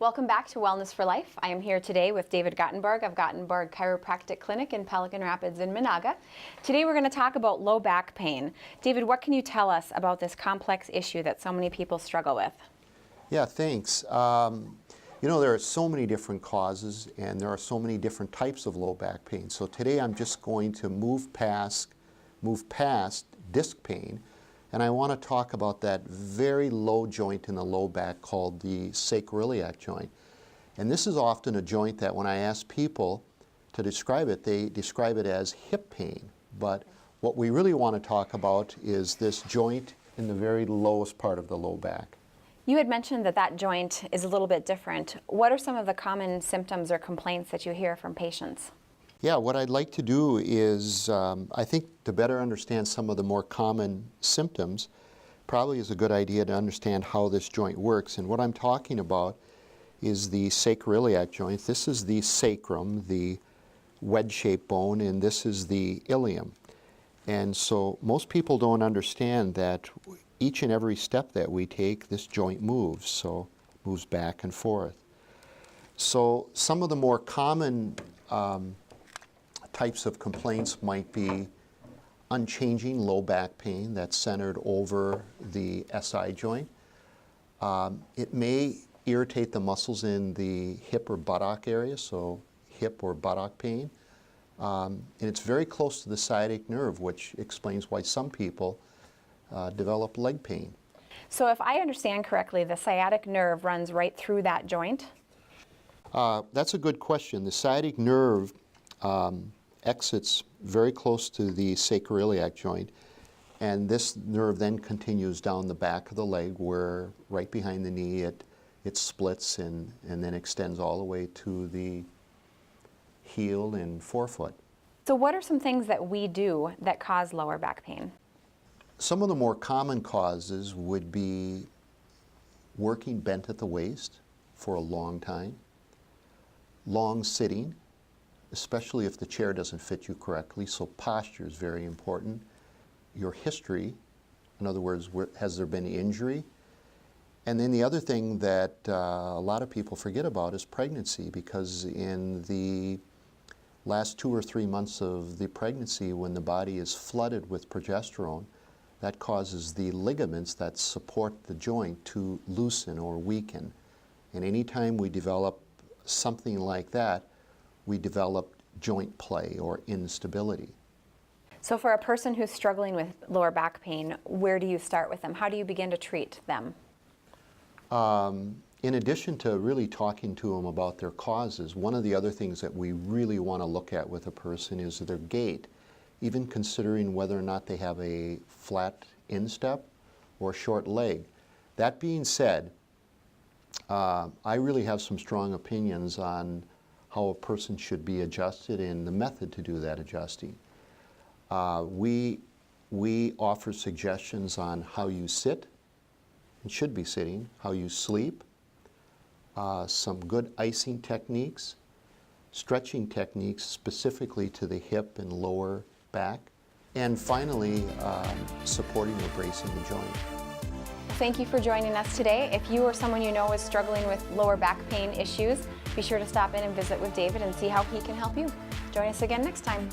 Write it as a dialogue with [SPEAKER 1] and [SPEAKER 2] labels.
[SPEAKER 1] Welcome back to Wellness for Life. I am here today with David Gottenborg of Gottenborg Chiropractic Clinic in Pelican Rapids in Monaga. Today we're going to talk about low back pain. David, what can you tell us about this complex issue that so many people struggle with?
[SPEAKER 2] Yeah, thanks. You know, there are so many different causes and there are so many different types of low back pain. So today I'm just going to move past disc pain, and I want to talk about that very low joint in the low back called the sacroiliac joint. And this is often a joint that when I ask people to describe it, they describe it as hip pain. But what we really want to talk about is this joint in the very lowest part of the low back.
[SPEAKER 1] You had mentioned that that joint is a little bit different. What are some of the common symptoms or complaints that you hear from patients?
[SPEAKER 2] Yeah, what I'd like to do is, I think to better understand some of the more common symptoms, probably is a good idea to understand how this joint works. And what I'm talking about is the sacroiliac joint. This is the sacrum, the wedge-shaped bone, and this is the ilium. And so most people don't understand that each and every step that we take, this joint moves, so moves back and forth. So some of the more common types of complaints might be unchanging low back pain that's centered over the SI joint. It may irritate the muscles in the hip or buttock area, so hip or buttock pain. And it's very close to the sciatic nerve, which explains why some people develop leg pain.
[SPEAKER 1] So if I understand correctly, the sciatic nerve runs right through that joint?
[SPEAKER 2] That's a good question. The sciatic nerve exits very close to the sacroiliac joint, and this nerve then continues down the back of the leg where right behind the knee it splits and then extends all the way to the heel and forefoot.
[SPEAKER 1] So what are some things that we do that cause lower back pain?
[SPEAKER 2] Some of the more common causes would be working bent at the waist for a long time, long sitting, especially if the chair doesn't fit you correctly, so posture is very important. Your history, in other words, has there been injury? And then the other thing that a lot of people forget about is pregnancy, because in the last 2 or 3 months of the pregnancy, when the body is flooded with progesterone, that causes the ligaments that support the joint to loosen or weaken. And anytime we develop something like that, we develop joint play or instability.
[SPEAKER 1] So for a person who's struggling with lower back pain, where do you start with them? How do you begin to treat them?
[SPEAKER 2] In addition to really talking to them about their causes, one of the other things that we really want to look at with a person is their gait, even considering whether or not they have a flat instep or short leg. That being said, I really have some strong opinions on how a person should be adjusted and the method to do that adjusting. We offer suggestions on how you sit and should be sitting, how you sleep, some good icing techniques, stretching techniques specifically to the hip and lower back, and finally supporting or bracing the joint.
[SPEAKER 1] Thank you for joining us today. If you or someone you know is struggling with lower back pain issues, be sure to stop in and visit with David and see how he can help you. Join us again next time.